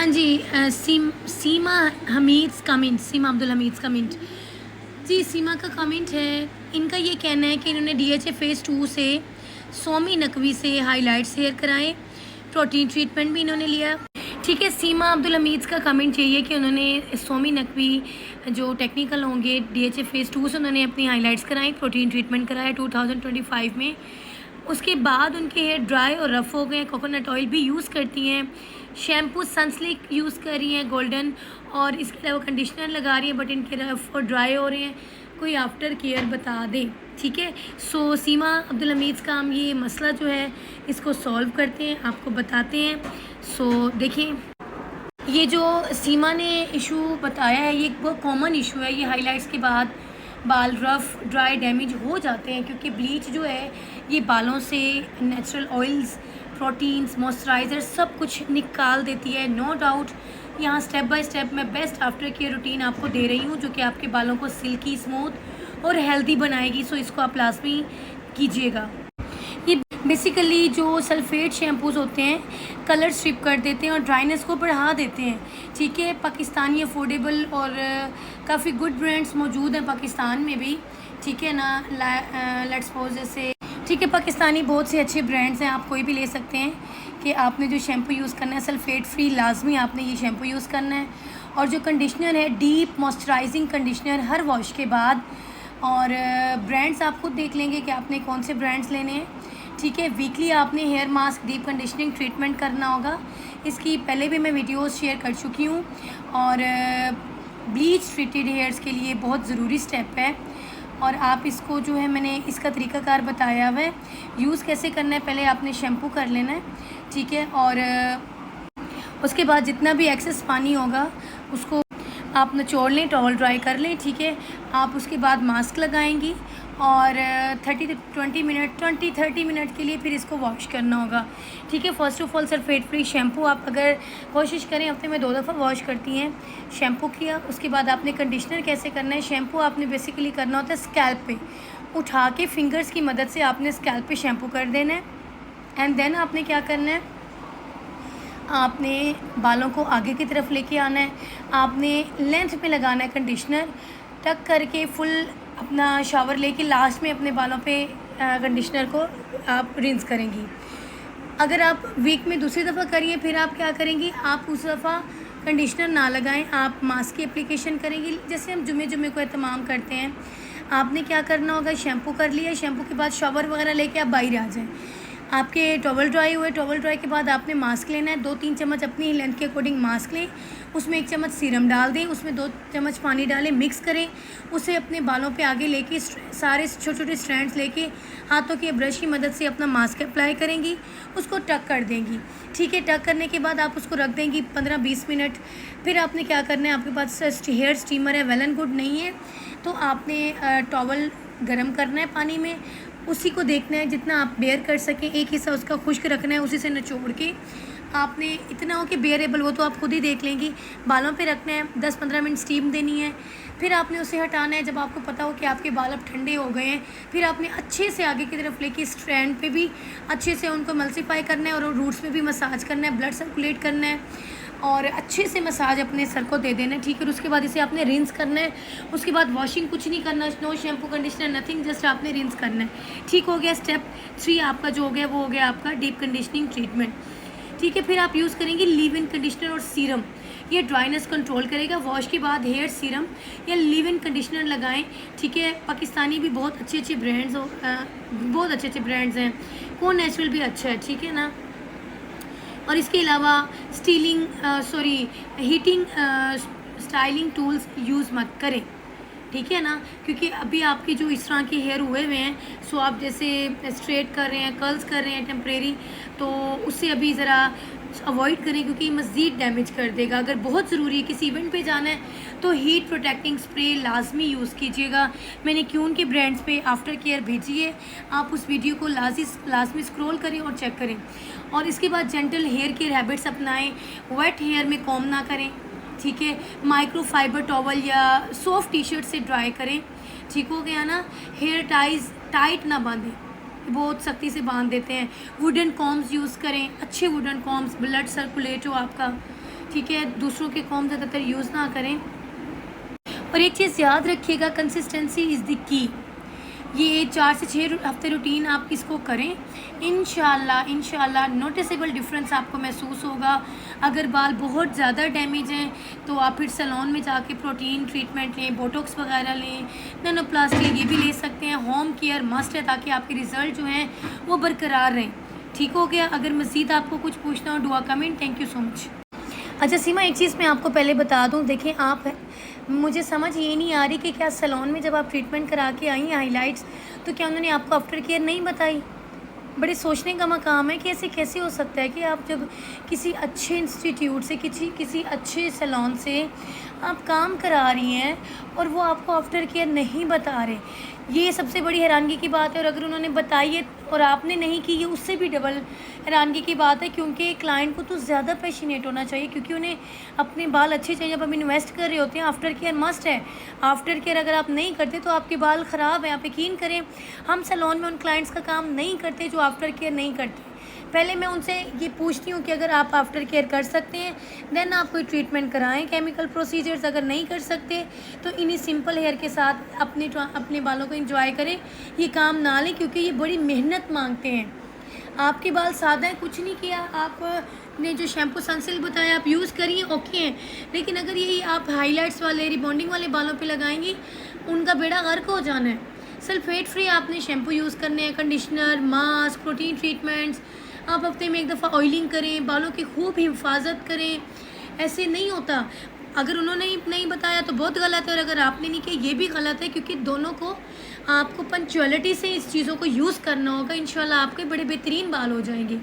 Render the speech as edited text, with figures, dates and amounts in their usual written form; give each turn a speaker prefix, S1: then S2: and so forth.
S1: हाँ जी, सीमा हमीद्स कमेंट, सीमा अब्दुल हमीद्स कमेंट। जी, सीमा का कमेंट है, इनका ये कहना है कि इन्होंने डीएचए फ़ेज़ 2 से सौमी नकवी से हाइलाइट्स हेयर कराए, प्रोटीन ट्रीटमेंट भी इन्होंने लिया। ठीक है, सीमा अब्दुल हमीद्स का कमेंट यही है कि उन्होंने सोमी नकवी जो टेक्निकल होंगे डीएचए फ़ेज़ 2 से उन्होंने अपनी हाइलाइट्स कराई, प्रोटीन ट्रीटमेंट कराया 2025 में। उसके बाद उनके हेयर ड्राई और रफ़ हो गए, कोकोनट ऑयल भी यूज़ करती हैं, शैम्पू सनसिल्क यूज़ कर रही हैं गोल्डन, और इसके अलावा कंडीशनर लगा रही हैं, बट इनके रफ़ और ड्राई हो रहे हैं। कोई आफ्टर केयर बता दें, ठीक है। सो सीमा अब्दुल हमीद का हम ये मसला जो है इसको सॉल्व करते हैं, आपको बताते हैं। सो देखें, ये जो सीमा ने इशू बताया है ये एक बहुत कॉमन इशू है। ये हाइलाइट्स के बाद बाल रफ़ ड्राई डैमेज हो जाते हैं, क्योंकि ब्लीच जो है ये बालों से नेचुरल ऑयल्स, प्रोटीन्स, मॉइस्चराइज़र सब कुछ निकाल देती है। नो डाउट यहाँ स्टेप बाय स्टेप मैं बेस्ट आफ्टर केयर रूटीन आपको दे रही हूँ, जो कि आपके बालों को सिल्की, स्मूथ और हेल्दी बनाएगी। सो इसको आप लाजमी कीजिएगा। ये बेसिकली जो सल्फ़ेट शैम्पूज़ होते हैं कलर स्ट्रिप कर देते हैं और ड्राइनेस को बढ़ा देते हैं, ठीक है। पाकिस्तानी अफोर्डेबल और काफ़ी गुड ब्रांड्स मौजूद हैं पाकिस्तान में भी, ठीक है ना। लेट्स सपोज जैसे, ठीक है, पाकिस्तानी बहुत से अच्छे ब्रांड्स हैं, आप कोई भी ले सकते हैं कि आपने जो शैम्पू यूज़ करना है सल्फ़ेट फ्री लाजमी आपने ये शैम्पू यूज़ करना है। और जो कंडीशनर है डीप मॉइस्चराइजिंग कंडीशनर हर वॉश के बाद, और ब्रांड्स आप खुद देख लेंगे कि आपने कौन से ब्रांड्स लेने हैं, ठीक है। वीकली आपने hair mask deep conditioning treatment करना होगा, इसकी पहले भी मैं वीडियोस शेयर कर चुकी हूँ। और ब्लीच ट्रीटेड हेयर्स के लिए बहुत ज़रूरी स्टेप है, और आप इसको जो है मैंने इसका तरीक़ाकार बताया हुआ है, यूज़ कैसे करना है। पहले आपने शैम्पू कर लेना है, ठीक है, और उसके बाद जितना भी एक्सेस पानी होगा उसको आप निचोड़ लें, टॉवल ड्राई कर लें, ठीक है। आप उसके बाद मास्क लगाएंगी और 30 मिनट के लिए फिर इसको वॉश करना होगा, ठीक है। First of all sulphate free shampoo आप अगर कोशिश करें हफ्ते में 2 दफ़ा वॉश करती हैं, शैम्पू किया। उसके बाद आपने कंडीशनर कैसे करना है, शैम्पू आपने बेसिकली करना होता है स्कैल्प पे उठा के, फिंगर्स की मदद से आपने स्कैल्प पे शैम्पू कर देना है। एंड देन आपने क्या करना है, आपने बालों को आगे की तरफ लेके आना है, आपने लेंथ में लगाना है कंडीशनर, टक करके फुल अपना शावर लेके लास्ट में अपने बालों पे कंडीशनर को आप रिंस करेंगी। अगर आप वीक में दूसरी दफ़ा करिए, फिर आप क्या करेंगी, आप उस दफ़ा कंडीशनर ना लगाएं, आप मास्क की एप्लीकेशन करेंगी। जैसे हम जुमे को एहतमाम करते हैं, आपने क्या करना होगा, शैम्पू कर लिया, शैम्पू के बाद शावर वगैरह लेके आप बाहर आ जाएं। आपके टॉवल ड्राई हुए, टॉवल ड्राई के बाद आपने मास्क लेना है, 2-3 चम्मच अपनी लेंथ के अकॉर्डिंग मास्क लें, उसमें 1 चम्मच सीरम डाल दें, उसमें 2 चम्मच पानी डालें, मिक्स करें, उसे अपने बालों पे आगे लेके सारे छोटे छोटे स्ट्रैंड्स लेके हाथों के ब्रश की मदद से अपना मास्क अप्लाई करेंगी, उसको टक कर देंगी, ठीक है। टक करने के बाद आप उसको रख देंगी 15-20 मिनट। फिर आपने क्या करना है, आपके पास हेयर स्टीमर है, वेल एंड गुड, नहीं है तो आपने टॉवल गर्म करना है पानी में, उसी को देखना है जितना आप बेयर कर सकें, एक हिस्सा उसका खुश्क रखना है, उसी से निचोड़ के आपने इतना हो कि बेयरेबल, वो तो आप खुद ही देख लेंगी, बालों पे रखना है, 10-15 मिनट स्टीम देनी है। फिर आपने उसे हटाना है, जब आपको पता हो कि आपके बाल अब ठंडे हो गए हैं, फिर आपने अच्छे से आगे की तरफ लेके स्ट्रैंड पे भी अच्छे से उनको मल्सीफाई करना है, और रूट्स में भी मसाज करना है, ब्लड सर्कुलेट करना है, और अच्छे से मसाज अपने सर को दे देना है, ठीक है। उसके बाद इसे आपने रिंस करना है, उसके बाद वॉशिंग कुछ नहीं करना, no shampoo conditioner nothing, just आपने रिंस करना है, ठीक हो गया। स्टेप 3 आपका जो हो गया वो हो गया आपका डीप कंडीशनिंग ट्रीटमेंट, ठीक है। फिर आप यूज़ करेंगे लीव इन कंडीशनर और सीरम, ये ड्राइनेस कंट्रोल करेगा। वॉश के बाद हेयर सीरम या लीव इन कंडीशनर लगाएं, ठीक है। पाकिस्तानी भी बहुत अच्छे ब्रांड्स बहुत अच्छे ब्रांड्स हैं, को नेचुरल भी अच्छा है, ठीक है ना। और इसके अलावा हीटिंग स्टाइलिंग टूल्स यूज़ मत करें, ठीक है ना, क्योंकि अभी आपके जो इस तरह के हेयर हुए हुए हैं, सो आप जैसे स्ट्रेट कर रहे हैं, कर्ल्स कर रहे हैं टेम्परेरी, तो उससे अभी ज़रा अवॉइड करें, क्योंकि मज़ीद डैमेज कर देगा। अगर बहुत ज़रूरी है किसी इवेंट पे जाना है तो हीट प्रोटेक्टिंग स्प्रे लाजमी यूज़ कीजिएगा। मैंने क्यून के ब्रांड्स पे आफ्टर केयर भेजी है, आप उस वीडियो को लाजमी स्क्रॉल करें और चेक करें। और इसके बाद जेंटल हेयर केयर हैबिट्स अपनाएं, वेट हेयर में कॉम्ब ना करें, ठीक है। माइक्रो फाइबर टॉवल या सॉफ्ट टी शर्ट से ड्राई करें, ठीक हो गया ना। हेयर टाइट ना बांधें, बहुत सख्ती से बांध देते हैं। वुडन कॉम्स यूज़ करें, अच्छे वुडन कॉम्स, ब्लड सर्कुलेट हो आपका, ठीक है, दूसरों के कॉम ज़्यादातर यूज़ ना करें। और एक चीज़ याद रखिएगा, कंसिस्टेंसी इज़ द की। ये 4 से 6 हफ्ते रूटीन आप इसको करें, इंशाल्लाह नोटिसेबल डिफरेंस आपको महसूस होगा। अगर बाल बहुत ज़्यादा डैमेज हैं तो आप फिर सैलून में जाके प्रोटीन ट्रीटमेंट लें, बोटॉक्स वगैरह लें, नैनोप्लास्टी ये भी ले सकते हैं। होम केयर मस्ट है ताकि आपके रिज़ल्ट जो हैं वो बरकरार रहें। ठीक हो गया। अगर मज़ीद आपको कुछ पूछना हो, डुआ comment. Thank you so much. अच्छा सीमा, एक चीज़ मैं आपको पहले बता दूं, देखें आप, मुझे समझ ये नहीं आ रही कि क्या सैलून में जब आप ट्रीटमेंट करा के आई हैं हाइलाइट्स, तो क्या उन्होंने आपको आफ्टर केयर नहीं बताई? बड़े सोचने का मकाम है कि ऐसे कैसे हो सकता है कि आप जब किसी अच्छे इंस्टीट्यूट से, किसी अच्छे सैलून से आप काम करा रही हैं और वो आपको आफ्टर केयर नहीं बता रहे। ये सबसे बड़ी हैरानगी की बात है। और अगर उन्होंने बताई है और आपने नहीं की, ये उससे भी डबल हैरानगी की बात है, क्योंकि क्लाइंट को तो ज़्यादा पैशनेट होना चाहिए, क्योंकि उन्हें अपने बाल अच्छे चाहिए। जब आप इन्वेस्ट कर रहे होते हैं, आफ्टर केयर मस्ट है। आफ्टर केयर अगर आप नहीं करते तो आपके बाल ख़राब हैं। आप यकीन करें, हम सैलून में उन क्लाइंट्स का काम नहीं करते जो आफ्टर केयर नहीं करते। पहले मैं उनसे ये पूछती हूँ कि अगर आप आफ्टर केयर कर सकते हैं देन आप कोई ट्रीटमेंट कराएं, केमिकल प्रोसीजर्स। अगर नहीं कर सकते तो इन्हीं सिंपल हेयर के साथ अपने बालों को एंजॉय करें। ये काम ना लें क्योंकि ये बड़ी मेहनत मांगते हैं। आपके बाल सादा हैं, कुछ नहीं किया, आपने जो शैम्पू सनसिल्क बताया आप यूज़ करिए, ओके हैं। लेकिन अगर यही आप हाईलाइट्स वाले, रिबॉन्डिंग वाले बालों पे लगाएंगी, उनका बेड़ा गर्क हो जाना है। सल्फेट फ्री आपने शैम्पू यूज़ करने हैं, कंडीशनर, मास्क, प्रोटीन ट्रीटमेंट्स। आप हफ्ते में एक दफ़ा ऑयलिंग करें, बालों की खूब हिफाजत करें। ऐसे नहीं होता। अगर उन्होंने नहीं बताया तो बहुत गलत है, और अगर आपने नहीं किया ये भी गलत है, क्योंकि दोनों को आपको पंक्चुअलिटी से इस चीज़ों को यूज़ करना होगा। इंशाल्लाह आपके बड़े बेहतरीन बाल हो जाएंगे।